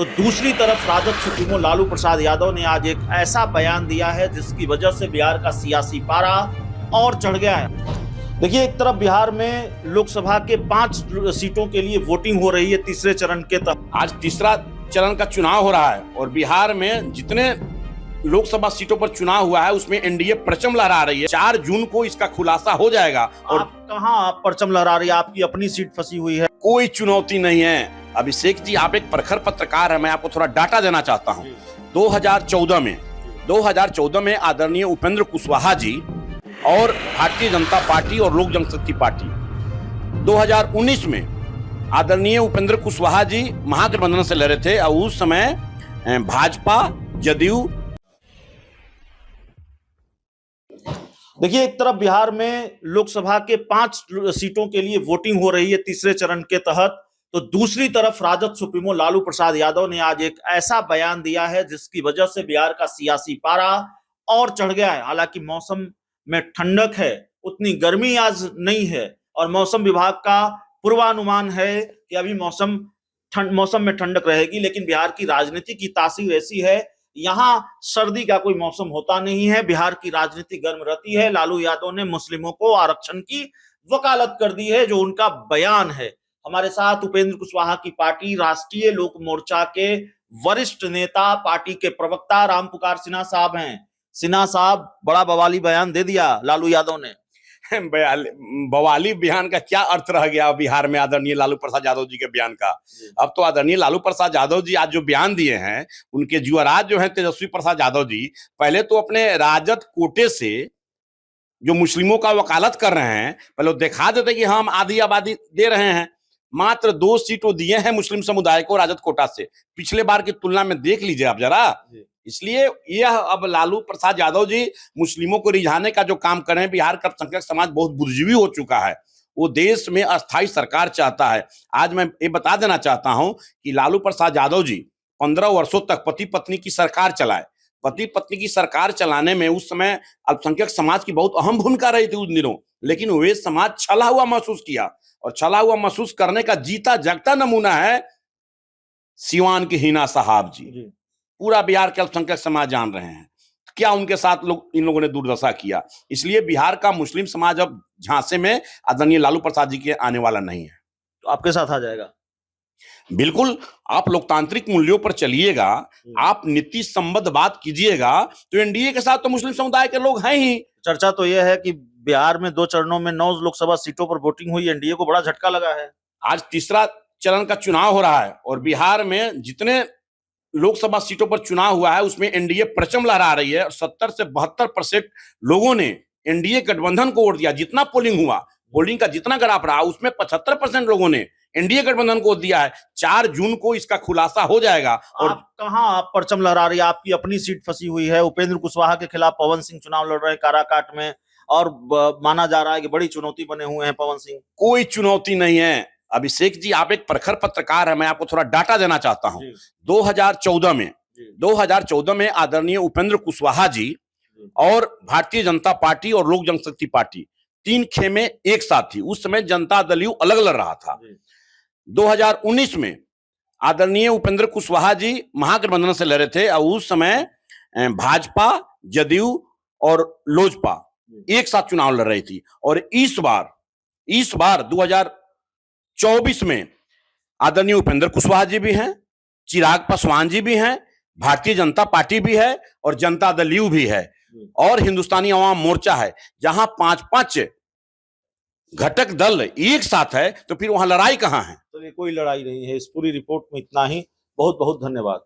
तो दूसरी तरफ राजद सुप्रीमो लालू प्रसाद यादव ने आज एक ऐसा बयान दिया है जिसकी वजह से बिहार का सियासी पारा और चढ़ गया है। देखिए, एक तरफ बिहार में लोकसभा के 5 सीटों के लिए वोटिंग हो रही है तीसरे चरण के तहत। आज तीसरा चरण का चुनाव हो रहा है और बिहार में जितने लोकसभा सीटों पर चुनाव हुआ है उसमें एनडीए परचम लहरा रही है। 4 जून को इसका खुलासा हो जाएगा। और आप कहां परचम लहरा रही है? आपकी अपनी सीट फंसी हुई है। कोई चुनौती नहीं है। अभिषेक जी, आप एक प्रखर पत्रकार है, मैं आपको थोड़ा डाटा देना चाहता हूँ। 2014 में आदरणीय उपेंद्र कुशवाहा जी और भारतीय जनता पार्टी और लोक जनशक्ति पार्टी, 2019 में आदरणीय उपेंद्र कुशवाहा जी महागठबंधन से लड़े थे और उस समय भाजपा, जदयू। देखिए, एक तरफ बिहार में लोकसभा के 5 सीटों के लिए वोटिंग हो रही है तीसरे चरण के तहत, तो दूसरी तरफ राजद सुप्रीमो लालू प्रसाद यादव ने आज एक ऐसा बयान दिया है जिसकी वजह से बिहार का सियासी पारा और चढ़ गया है। हालांकि मौसम में ठंडक है, उतनी गर्मी आज नहीं है और मौसम विभाग का पूर्वानुमान है कि अभी मौसम में ठंडक रहेगी, लेकिन बिहार की राजनीति की तासीर ऐसी है, यहाँ सर्दी का कोई मौसम होता नहीं है। बिहार की राजनीति गर्म रहती है। लालू यादव ने मुस्लिमों को आरक्षण की वकालत कर दी है, जो उनका बयान है। हमारे साथ उपेंद्र कुशवाहा की पार्टी राष्ट्रीय लोक मोर्चा के वरिष्ठ नेता, पार्टी के प्रवक्ता रामपुकार सिन्हा साहब हैं। सिन्हा साहब, बड़ा बवाली बयान दे दिया लालू यादव ने। बवाली बयान का क्या अर्थ रह गया बिहार में आदरणीय लालू प्रसाद यादव जी के बयान का? अब तो आदरणीय लालू प्रसाद यादव जी आज जो बयान दिए हैं, उनके युवराज जो है तेजस्वी प्रसाद यादव जी, पहले तो अपने राजद कोटे से जो मुस्लिमों का वकालत कर रहे हैं, पहले दिखा देते कि हम आधी आबादी दे रहे हैं। मात्र 2 सीट वो दिए हैं मुस्लिम समुदाय को राजद कोटा से। पिछले बार की तुलना में देख लीजिए आप जरा। इसलिए यह अब लालू प्रसाद यादव जी मुस्लिमों को रिझाने का जो काम कर रहे हैं। बिहार का अल्पसंख्यक समाज बहुत बुद्धिजीवी हो चुका है, वो देश में अस्थायी सरकार चाहता है। आज मैं ये बता देना चाहता हूं कि लालू प्रसाद यादव जी 15 वर्षों तक पति पत्नी की सरकार चलाए। पति पत्नी की सरकार चलाने में उस समय अल्पसंख्यक समाज की बहुत अहम भूमिका रही थी उन दिनों, लेकिन वे समाज छला हुआ महसूस किया और छला हुआ महसूस करने का जीता जागता नमूना है सिवान के हिना साहब जी। पूरा बिहार के अल्पसंख्यक समाज जान रहे हैं क्या उनके साथ इन लोगों ने दुर्दशा किया। इसलिए बिहार का मुस्लिम समाज अब झांसे में आदरणीय लालू प्रसाद जी के आने वाला नहीं है। तो आपके साथ आ जाएगा? बिल्कुल, आप लोकतांत्रिक मूल्यों पर चलिएगा, आप नीति संबद्ध बात कीजिएगा, तो एनडीए के साथ तो मुस्लिम समुदाय के लोग हैं ही। चर्चा तो यह है कि बिहार में 2 चरणों में 9 लोकसभा सीटों पर वोटिंग हुई। एनडीए को बड़ा झटका लगा है। आज तीसरा चरण का चुनाव हो रहा है और बिहार में जितने लोकसभा सीटों पर चुनाव हुआ है उसमें एनडीए परचम लहरा रही है और 70 से 72% लोगों ने एनडीए गठबंधन को वोट दिया। जितना पोलिंग हुआ, पोलिंग का जितना ग्राफ रहा, उसमें 75% लोगों ने एनडीए गठबंधन को दिया है। 4 जून को इसका खुलासा हो जाएगा। और आप कहां परचम लहरा रही है? आपकी अपनी सीट फंसी हुई है। उपेंद्र कुशवाहा के खिलाफ पवन सिंह चुनाव लड़ रहे हैं काराकाट में, और माना जा रहा है कि बड़ी चुनौती बने हुए हैं पवन सिंह। कोई चुनौती नहीं है। अभिषेक जी, आप एक प्रखर पत्रकार है, मैं आपको थोड़ा डाटा देना चाहता हूं। 2014 में आदरणीय उपेंद्र कुशवाहा जी और भारतीय जनता पार्टी और लोक जनशक्ति पार्टी 3 खेमे एक साथ थी। उस समय जनता दल यू अलग लड़ रहा था। 2019 में आदरणीय उपेंद्र कुशवाहा जी महागठबंधन से लड़े थे और उस समय भाजपा, जदयू और लोजपा एक साथ चुनाव लड़ रही थी। और इस बार 2024 में आदरणीय उपेंद्र कुशवाहा जी भी हैं, चिराग पासवान जी भी हैं, भारतीय जनता पार्टी भी है और जनता दल यू भी है और हिंदुस्तानी अवाम मोर्चा है। जहां 5-5 घटक दल एक साथ है, तो फिर वहां लड़ाई कहां है? तो ये कोई लड़ाई नहीं है। इस पूरी रिपोर्ट में इतना ही। बहुत बहुत धन्यवाद।